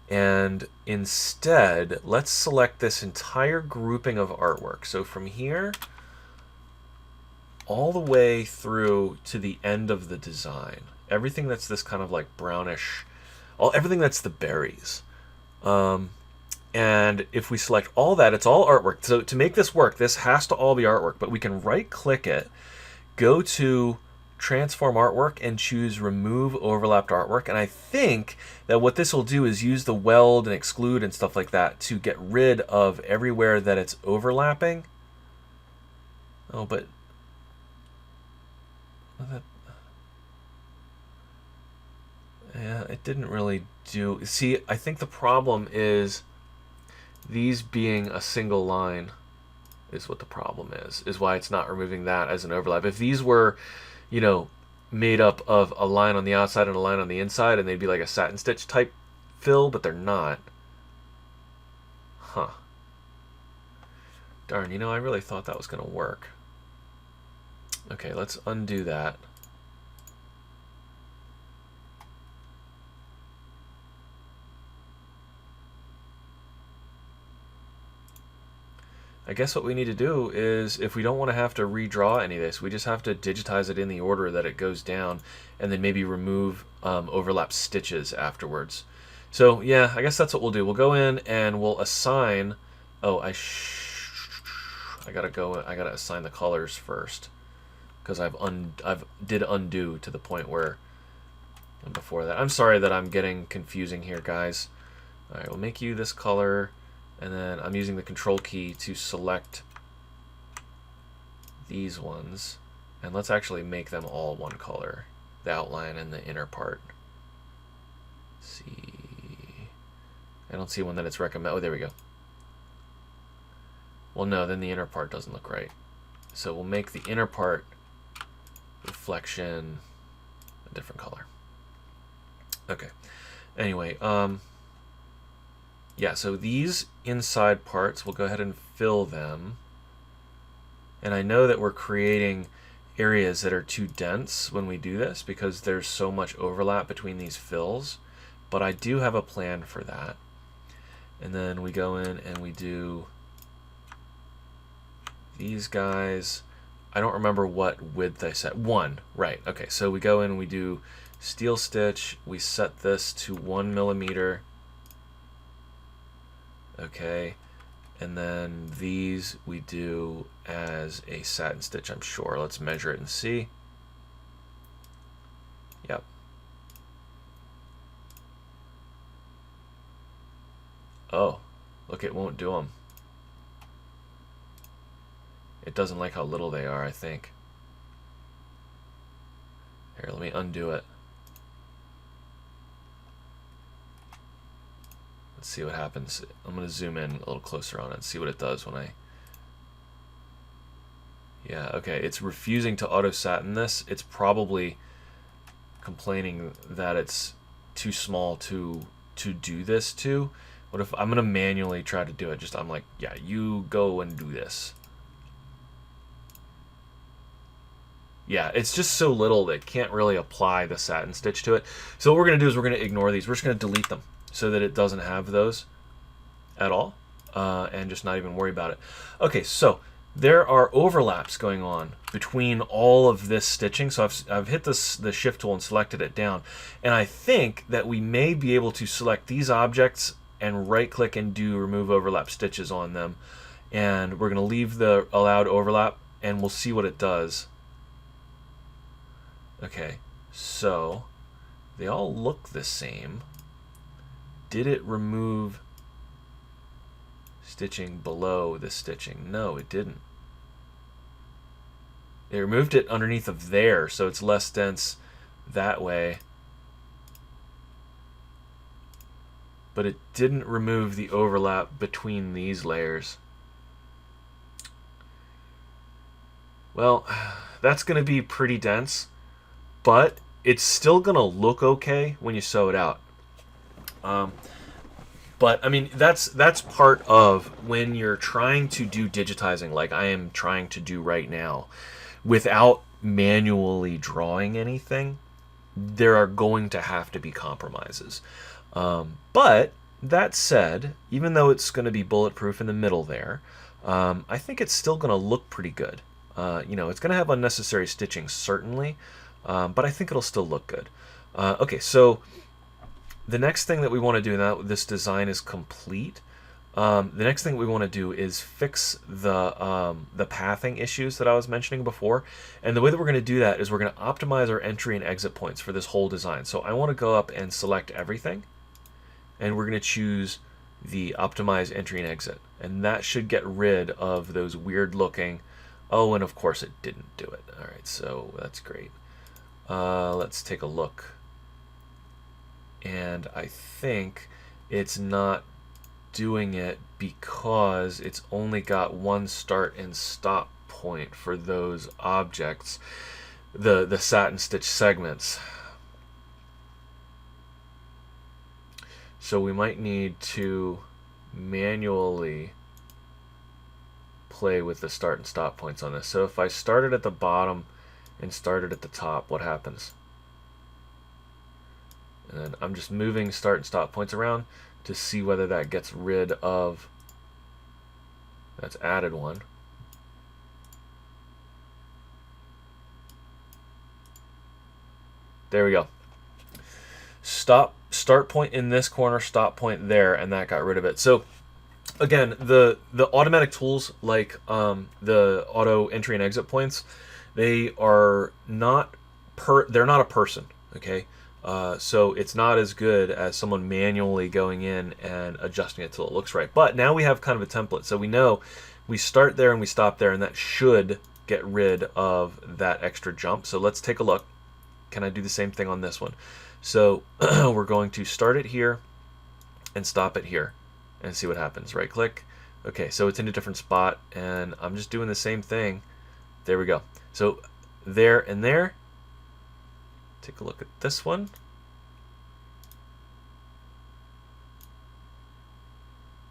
And instead, let's select this entire grouping of artwork. So from here all the way through to the end of the design, everything that's this kind of like brownish, everything that's the berries. And if we select all that, it's all artwork. So to make this work, this has to all be artwork, but we can right click it, go to transform artwork and choose remove overlapped artwork. And I think that what this will do is use the weld and exclude and stuff like that to get rid of everywhere that it's overlapping. Oh, but yeah, it didn't really do. See, I think the problem is these being a single line is what the problem is why it's not removing that as an overlap. If these were, made up of a line on the outside and a line on the inside, and they'd be like a satin stitch type fill, but they're not. Huh. Darn, I really thought that was going to work. Okay, let's undo that. I guess what we need to do is, if we don't want to have to redraw any of this, we just have to digitize it in the order that it goes down, and then maybe remove overlap stitches afterwards. So yeah, I guess that's what we'll do. We'll go in and we'll assign. Oh, I gotta assign the colors first, because I've did undo to the point where before that. I'm sorry that I'm getting confusing here, guys. All right, we'll make you this color. And then I'm using the control key to select these ones. And let's actually make them all one color, the outline and the inner part. Let's see. I don't see one that it's recommended. Oh, there we go. Well, no, then the inner part doesn't look right. So we'll make the inner part reflection a different color. Okay. Anyway, yeah, so these inside parts, we'll go ahead and fill them. And I know that we're creating areas that are too dense when we do this because there's so much overlap between these fills, but I do have a plan for that. And then we go in and we do these guys. I don't remember what width I set. 1, right. Okay, so we go in and we do steel stitch. We set this to 1 millimeter. Okay, and then these we do as a satin stitch, I'm sure. Let's measure it and see. Yep. Oh, look, it won't do them. It doesn't like how little they are, I think. Here, let me undo it. Let's see what happens. I'm going to zoom in a little closer on it and see what it does when I... Yeah, okay, it's refusing to auto-satin this. It's probably complaining that it's too small to do this to. What if I'm going to manually try to do it? Just I'm like, yeah, you go and do this. Yeah, it's just so little that it can't really apply the satin stitch to it. So what we're going to do is we're going to ignore these. We're just going to delete them so that it doesn't have those at all, and just not even worry about it. Okay, so there are overlaps going on between all of this stitching. So I've hit the shift tool and selected it down. And I think that we may be able to select these objects and right click and do remove overlap stitches on them. And we're going to leave the allowed overlap and we'll see what it does. Okay, so they all look the same. Did it remove stitching below the stitching? No, it didn't. It removed it underneath of there, so it's less dense that way. But it didn't remove the overlap between these layers. Well, that's going to be pretty dense, but it's still going to look okay when you sew it out. But I mean, that's part of when you're trying to do digitizing, like I am trying to do right now, without manually drawing anything. There are going to have to be compromises. But that said, even though it's going to be bulletproof in the middle there, I think it's still going to look pretty good. You know, it's going to have unnecessary stitching certainly, but I think it'll still look good. Okay, so the next thing that we want to do now that this design is complete, the next thing we want to do is fix the pathing issues that I was mentioning before. And the way that we're going to do that is we're going to optimize our entry and exit points for this whole design. So I want to go up and select everything, and we're going to choose the optimize entry and exit. And that should get rid of those weird looking... Oh, and of course it didn't do it. All right, so that's great. Let's take a look. And I think it's not doing it because it's only got one start and stop point for those objects, the satin stitch segments. So we might need to manually play with the start and stop points on this. So if I started at the bottom and started at the top, what happens? And then I'm just moving start and stop points around to see whether that gets rid of... That's added one. There we go. Start point in this corner, stop point there, and that got rid of it. So again, the automatic tools like the auto entry and exit points, they are not they're not a person, okay? So it's not as good as someone manually going in and adjusting it till it looks right. But now we have kind of a template, so we know we start there and we stop there, and that should get rid of that extra jump. So let's take a look. Can I do the same thing on this one? So we're going to start it here and stop it here and see what happens. Right click. Okay, so it's in a different spot, and I'm just doing the same thing. There we go. So there and there. Take a look at this one.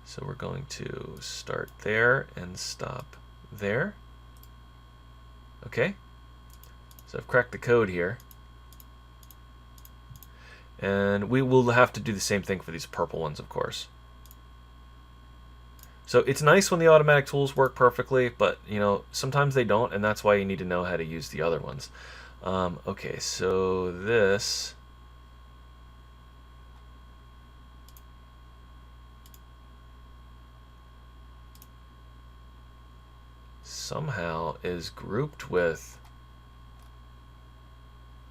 So we're going to start there and stop there. Okay. So I've cracked the code here. And we will have to do the same thing for these purple ones, of course. So it's nice when the automatic tools work perfectly, but you know, sometimes they don't, and that's why you need to know how to use the other ones. Okay, so this somehow is grouped with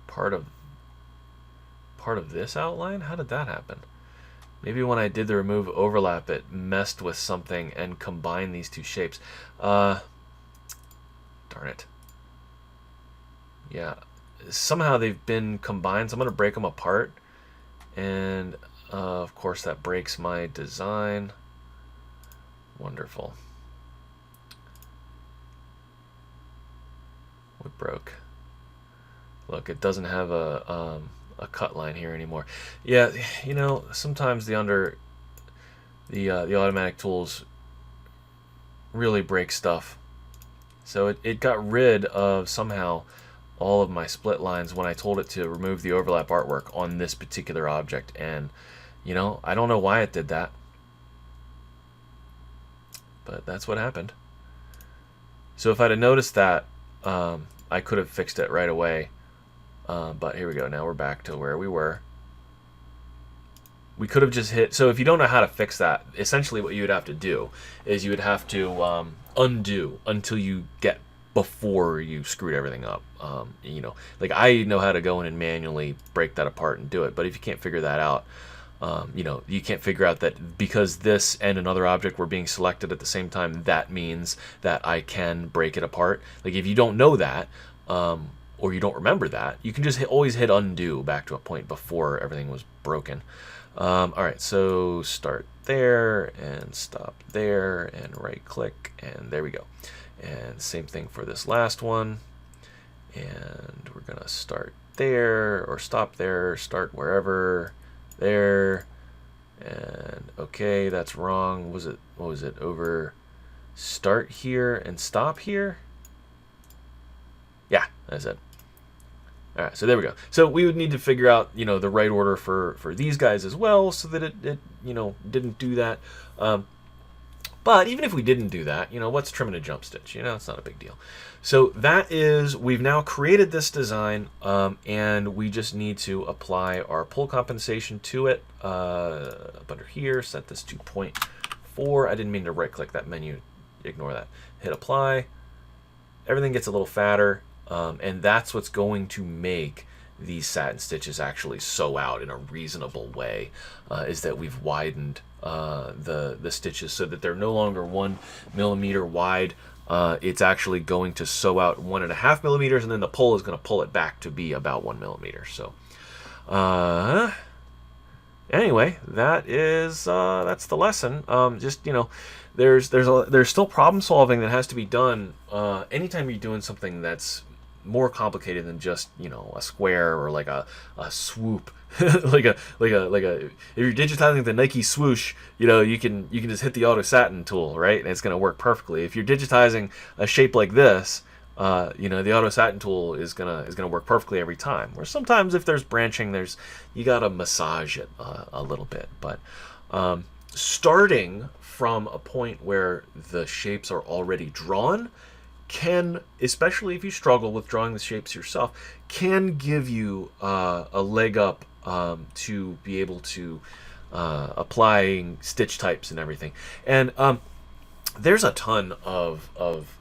part of this outline. How did that happen? Maybe when I did the remove overlap, it messed with something and combined these two shapes. Darn it. Yeah, somehow they've been combined, so I'm going to break them apart. And, of course, that breaks my design. Wonderful. What broke? Look, it doesn't have a cut line here anymore. Yeah, you know, sometimes the automatic tools really break stuff. So it got rid of somehow all of my split lines when I told it to remove the overlap artwork on this particular object. And, you know, I don't know why it did that, but that's what happened. So if I'd have noticed that, I could have fixed it right away. But here we go. Now we're back to where we were. We could have just hit. So if you don't know how to fix that, essentially what you would have to do is you would have to undo until you get before you screwed everything up. You know, like I know how to go in and manually break that apart and do it. But if you can't figure that out, you know, you can't figure out that because this and another object were being selected at the same time, that means that I can break it apart. Like if you don't know that, or you don't remember that, you can just always hit undo back to a point before everything was broken. All right, so start there and stop there and right click, and there we go. And same thing for this last one. And we're gonna start there or stop there, start wherever, there. And okay, that's wrong. What was it? Over start here and stop here? Yeah, that's it. All right, so there we go. So we would need to figure out, you know, the right order for these guys as well, so that it you know, didn't do that. But even if we didn't do that, you know, what's trimming a jump stitch? You know, it's not a big deal. So that is, we've now created this design, and we just need to apply our pull compensation to it. Up under here, set this to 0.4. I didn't mean to right click that menu. Ignore that. Hit apply. Everything gets a little fatter. And that's what's going to make these satin stitches actually sew out in a reasonable way, is that we've widened the stitches so that they're no longer 1 millimeter wide. It's actually going to sew out 1.5 millimeters, and then the pull is going to pull it back to be about 1 millimeter. So anyway, that's the lesson. Just, you know, there's still problem solving that has to be done anytime you're doing something that's more complicated than just, you know, a square or like a swoop. like a if you're digitizing the Nike swoosh, you know, you can just hit the auto satin tool, right, and it's going to work perfectly. If you're digitizing a shape like this, you know, the auto satin tool is gonna work perfectly every time. Where sometimes if there's branching, you gotta massage it a little bit. But starting from a point where the shapes are already drawn can, especially if you struggle with drawing the shapes yourself, can give you a leg up to be able to applying stitch types and everything. And there's a ton of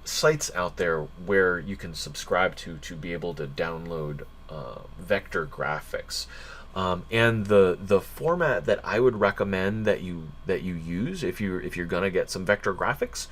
sites out there where you can subscribe to be able to download vector graphics. And the format that I would recommend that you use if you're gonna get some vector graphics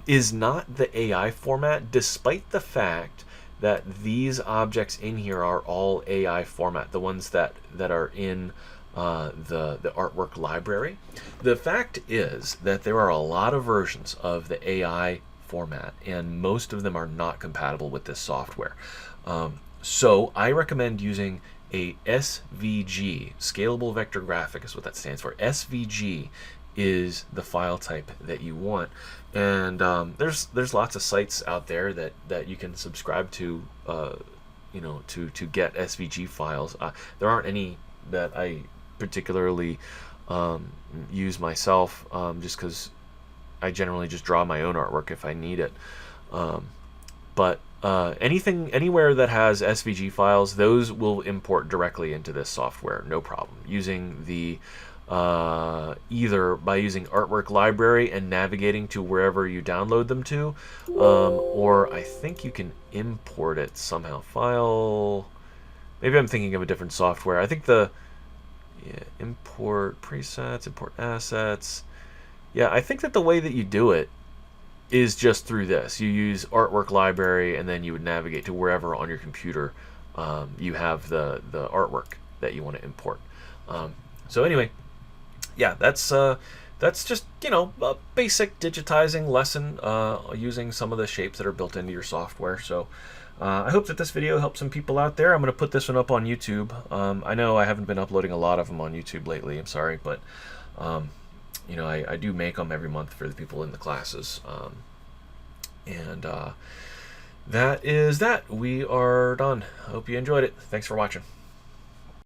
is not the AI format, despite the fact that these objects in here are all AI format, the ones that are in the artwork library. The fact is that there are a lot of versions of the AI format, and most of them are not compatible with this software. So I recommend using a SVG, Scalable Vector Graphic is what that stands for. SVG is the file type that you want, and there's lots of sites out there that you can subscribe to, you know, to get SVG files. There aren't any that I particularly use myself, just because I generally just draw my own artwork if I need it. But anywhere that has SVG files, those will import directly into this software, no problem. Using the either by using Artwork Library and navigating to wherever you download them to, or I think you can import it somehow. File. Maybe I'm thinking of a different software. I think import presets, import assets. Yeah, I think that the way that you do it is just through this. You use Artwork Library, and then you would navigate to wherever on your computer you have the artwork that you want to import. So anyway, yeah, that's just, a basic digitizing lesson using some of the shapes that are built into your software. So I hope that this video helps some people out there. I'm going to put this one up on YouTube. I know I haven't been uploading a lot of them on YouTube lately. I'm sorry, but I do make them every month for the people in the classes. And that is that. We are done. I hope you enjoyed it. Thanks for watching.